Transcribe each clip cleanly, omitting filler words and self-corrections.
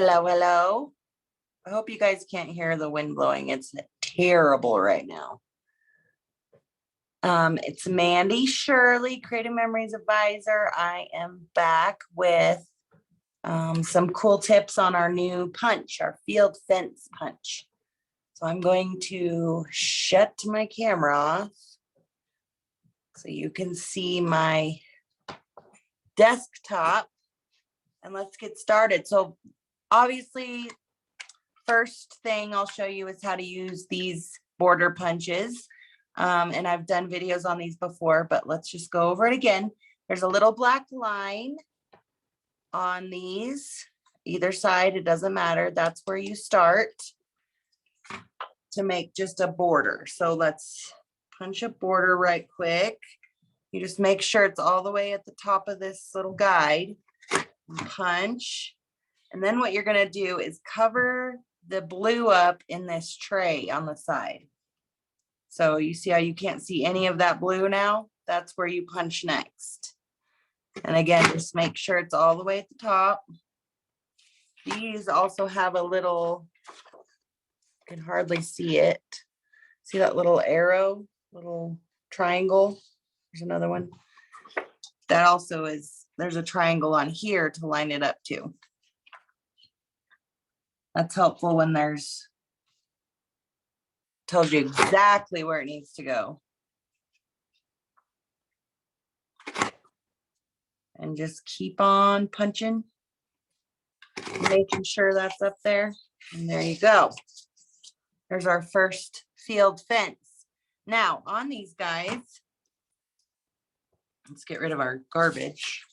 Hello, hello. I hope you guys can't hear the wind blowing. It's terrible right now. It's Mandy Shirley, Creative Memories Advisor. I am back with some cool tips on our new punch, our field fence punch. So I'm going to shut my camera off so you can see my desktop, and let's get started. So obviously, first thing I'll show you is how to use these border punches. And I've done videos on these before, but let's just go over it again. There's a little black line on these, either side, it doesn't matter. That's where you start to make just a border. So let's punch a border right quick. You just make sure it's all the way at the top of this little guide. Punch. And then what you're going to do is cover the blue up in this tray on the side. So you see how you can't see any of that blue now? That's where you punch next. And again, just make sure it's all the way at the top. These also have a little, you can hardly see it. See that little arrow, little triangle? There's another one. That also is, there's a triangle on here to line it up to. That's helpful when there's, tells you exactly where it needs to go. And just keep on punching, making sure that's up there. And there you go. There's our first field fence. Now on these guys, let's get rid of our garbage.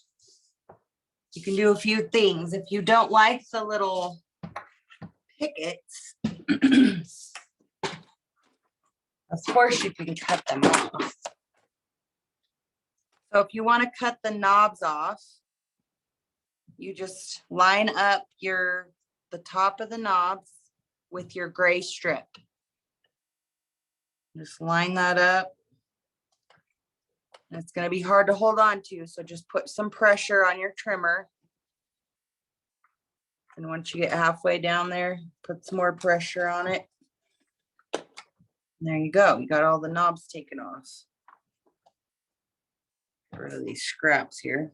You can do a few things. If you don't like the little pickets, of course you can cut them off. So if you want to cut the knobs off, you just line up the top of the knobs with your gray strip. Just line that up. And it's going to be hard to hold on to, so just put some pressure on your trimmer. And once you get halfway down there, put some more pressure on it. And there you go. You got all the knobs taken off. Get rid of these scraps here.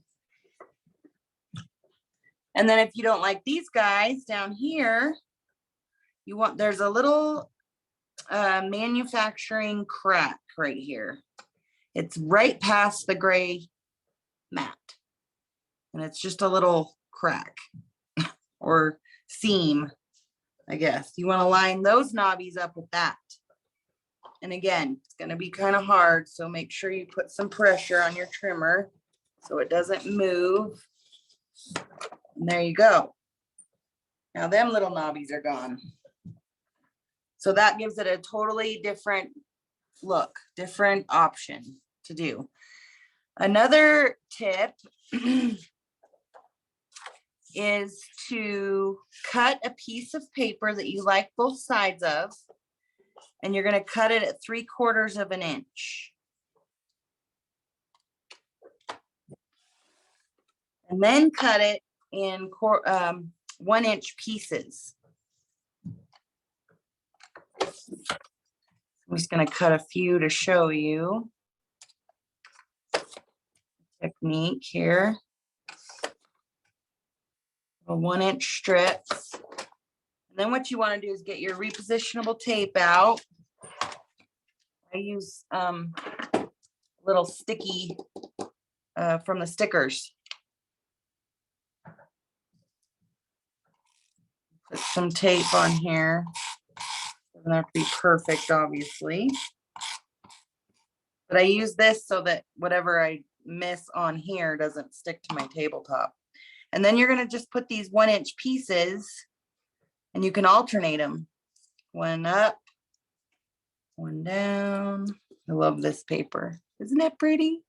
And then if you don't like these guys down here, there's a little manufacturing crack right here. It's right past the gray mat. And it's just a little crack or seam, I guess. You want to line those knobbies up with that. And again, it's going to be kind of hard, so make sure you put some pressure on your trimmer so it doesn't move. And there you go. Now them little knobbies are gone. So that gives it a totally different look, different option to do. Another tip is to cut a piece of paper that you like both sides of, and you're going to cut it at 3/4 of an inch. And then cut it in 1 inch pieces. I'm just going to cut a few to show you technique here. 1 inch strips. And then what you want to do is get your repositionable tape out. I use little sticky from the stickers. Put some tape on here. Doesn't have to be perfect, obviously. But I use this so that whatever I miss on here doesn't stick to my tabletop. And then you're going to just put these 1 inch pieces, and you can alternate them. One up, one down. I love this paper. Isn't it pretty?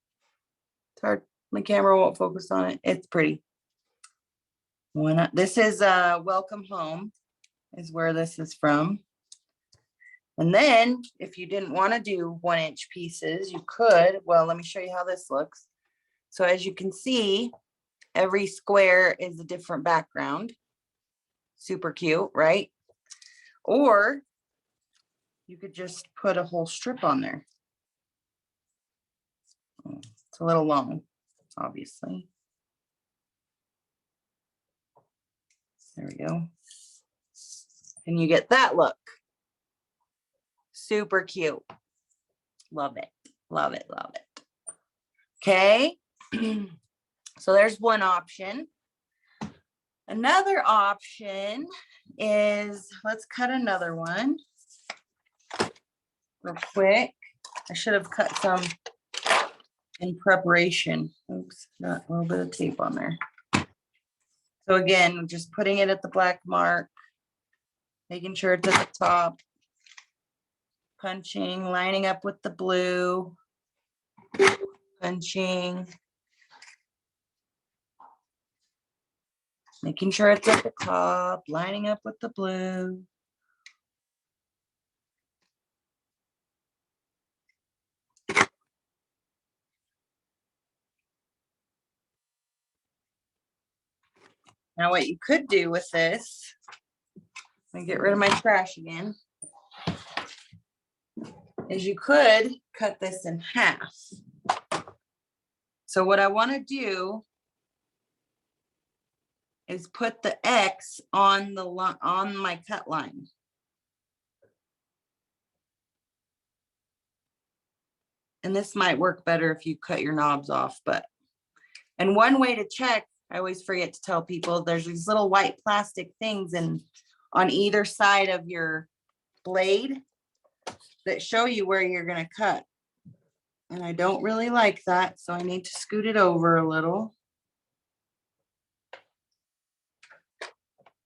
It's hard. My camera won't focus on it. It's pretty. One up. This is Welcome Home is where this is from. And then if you didn't want to do 1 inch pieces, you could. Well, let me show you how this looks. So as you can see, every square is a different background. Super cute, right? Or you could just put a whole strip on there. It's a little long, obviously. There we go. And you get that look. Super cute. Love it. Love it. Love it. Okay. So there's one option. Another option is, let's cut another one real quick. I should have cut some in preparation. Oops, got a little bit of tape on there. So again, just putting it at the black mark, making sure it's at the top, punching, lining up with the blue, punching, making sure it's at the top, lining up with the blue. Now what you could do with this, let me get rid of my trash again, is you could cut this in half. So what I want to do is put the X on the on my cut line. And this might work better if you cut your knobs off, but, and one way to check, I always forget to tell people, there's these little white plastic things on either side of your blade that show you where you're going to cut. And I don't really like that, so I need to scoot it over a little,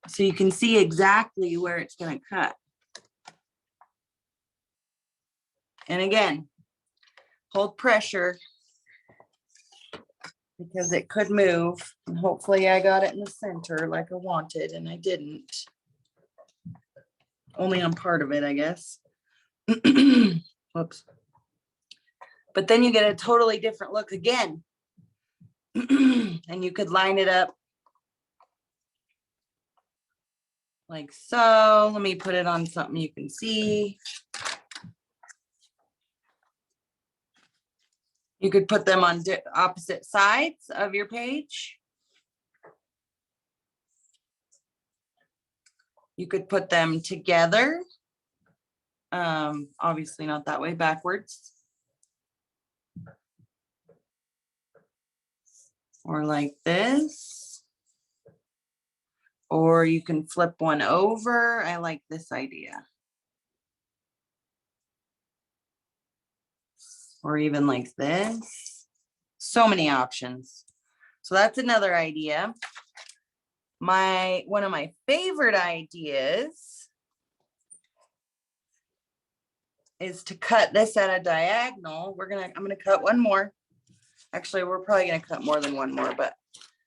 so you can see exactly where it's going to cut. And again, hold pressure because it could move. And hopefully I got it in the center like I wanted, and I didn't. Only on part of it, I guess. Whoops. But then you get a totally different look again. And you could line it up like so. Let me put it on something you can see. You could put them on opposite sides of your page. You could put them together. Obviously not that way, backwards. Or like this. Or you can flip one over. I like this idea. Or even like this. So many options. So that's another idea. One of my favorite ideas is to cut this at a diagonal. I'm gonna cut one more. Actually, we're probably gonna cut more than one more, but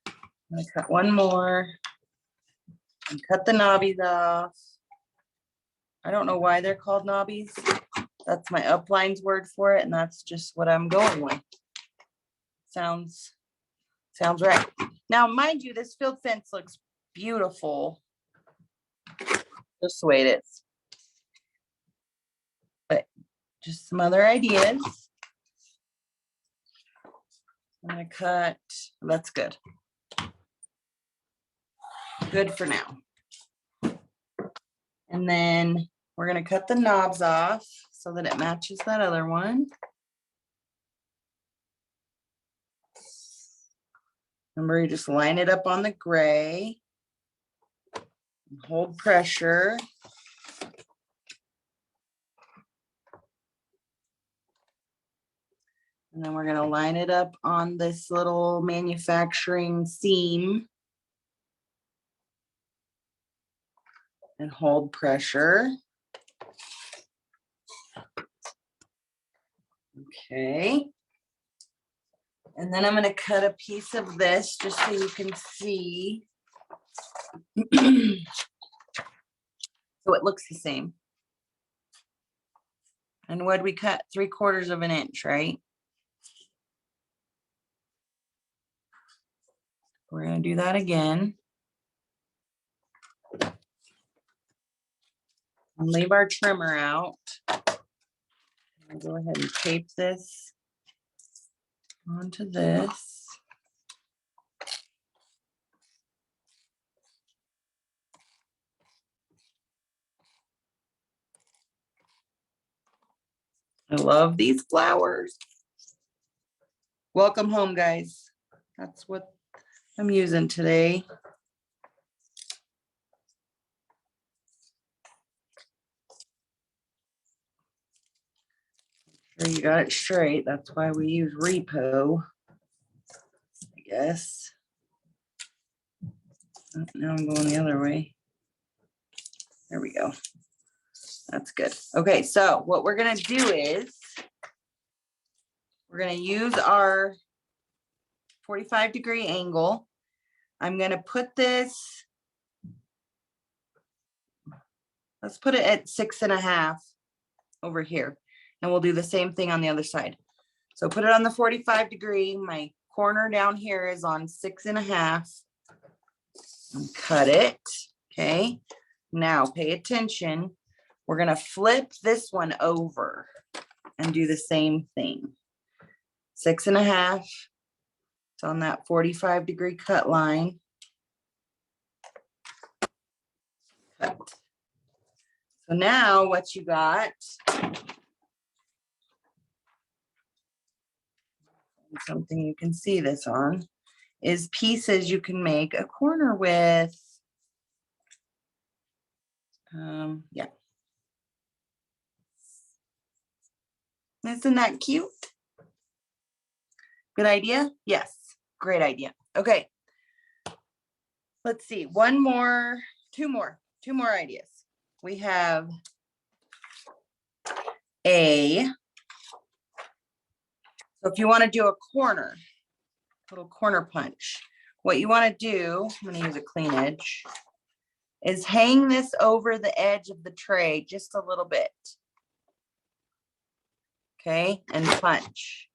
I'm gonna cut one more and cut the knobbies off. I don't know why they're called knobbies. That's my upline's word for it, and that's just what I'm going with. Sounds right. Now, mind you, this field fence looks beautiful just the way it is. But just some other ideas. I'm gonna cut, that's good. Good for now. And then we're gonna cut the knobs off so that it matches that other one. Remember, you just line it up on the gray. Hold pressure. And then we're going to line it up on this little manufacturing seam. And hold pressure. Okay. And then I'm going to cut a piece of this just so you can see. So it looks the same. And what we cut? 3/4 of an inch, right? We're going to do that again. And leave our trimmer out. I'll go ahead and tape this onto this. I love these flowers. Welcome home, guys. That's what I'm using today. Sure you got it straight. That's why we use repo, I guess. Oh, now I'm going the other way. There we go. That's good. Okay, so what we're gonna do is we're gonna use our 45-degree angle. I'm gonna put this, let's put it at 6.5 over here. And we'll do the same thing on the other side. So put it on the 45-degree. My corner down here is on 6.5. And cut it. Okay. Now pay attention. We're gonna flip this one over and do the same thing. 6.5. It's on that 45-degree cut line. Cut. So now what you got, something you can see this on, is pieces you can make a corner with. Yeah. Isn't that cute? Good idea? Yes, great idea. Okay. Let's see, two more ideas. We have so if you want to do a little corner punch, what you want to do, I'm going to use a clean edge, is hang this over the edge of the tray just a little bit. Okay, and punch.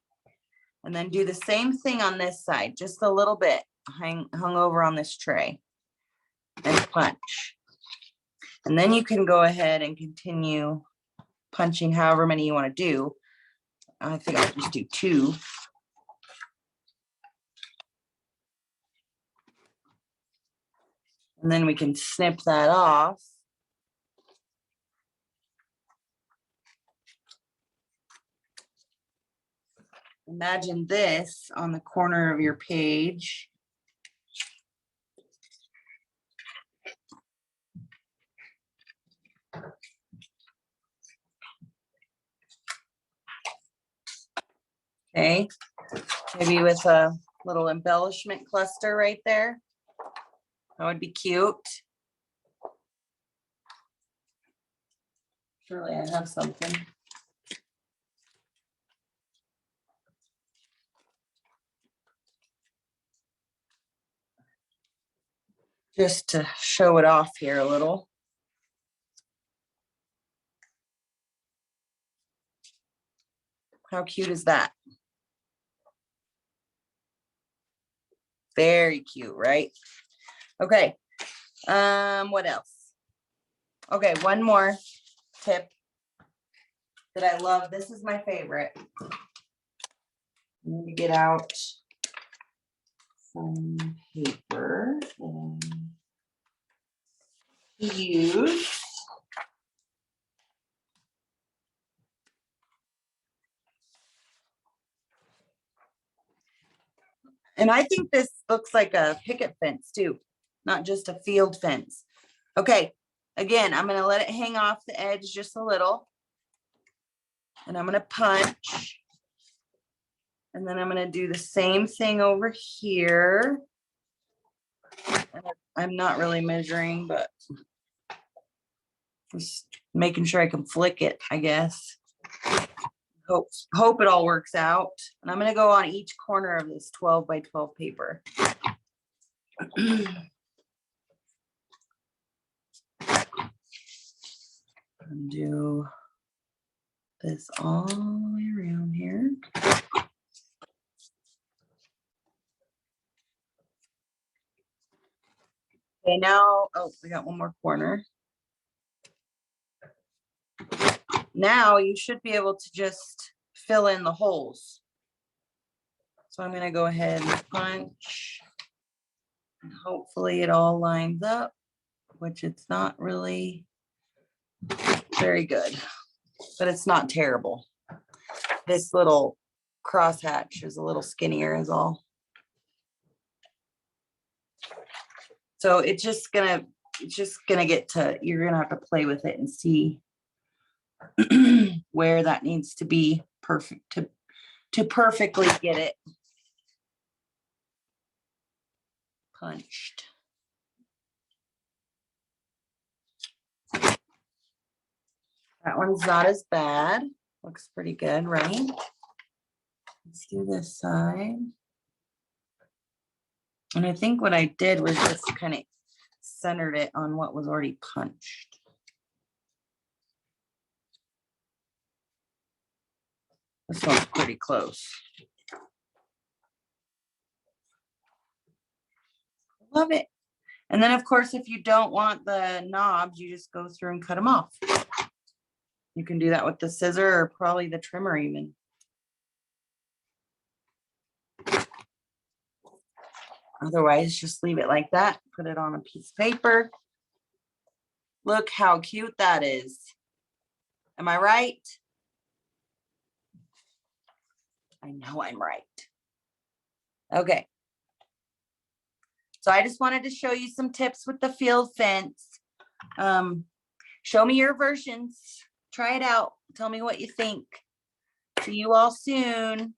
And then do the same thing on this side, just a little bit hung over on this tray and punch. And then you can go ahead and continue punching however many you want to do. I think I'll just do 2. And then we can snip that off. Imagine this on the corner of your page. Okay, maybe with a little embellishment cluster right there. That would be cute. Surely I have something. Just to show it off here a little. How cute is that? Very cute, right? Okay. What else? Okay, one more tip that I love. This is my favorite. I'm going to get out some paper and use. And I think this looks like a picket fence too, not just a field fence. Okay, again, I'm going to let it hang off the edge just a little. And I'm going to punch. And then I'm going to do the same thing over here. And I'm not really measuring, but just making sure I can flick it, I guess. Hope it all works out. And I'm going to go on each corner of this 12 by 12 paper. And do this all the way around here. Okay, now, oh, we got one more corner. Now you should be able to just fill in the holes. So I'm gonna go ahead and punch. And hopefully it all lines up, which it's not really very good, but it's not terrible. This little crosshatch is a little skinnier is all. So it's just gonna get to, you're gonna have to play with it and see where that needs to be perfect to perfectly get it punched. That one's not as bad. Looks pretty good, right? Let's do this side. And I think what I did was just kind of centered it on what was already punched. This one's pretty close. Love it. And then of course, if you don't want the knobs, you just go through and cut them off. You can do that with the scissor or probably the trimmer even. Otherwise, just leave it like that. Put it on a piece of paper. Look how cute that is. Am I right? I know I'm right. Okay. So I just wanted to show you some tips with the field fence. Show me your versions. Try it out. Tell me what you think. See you all soon.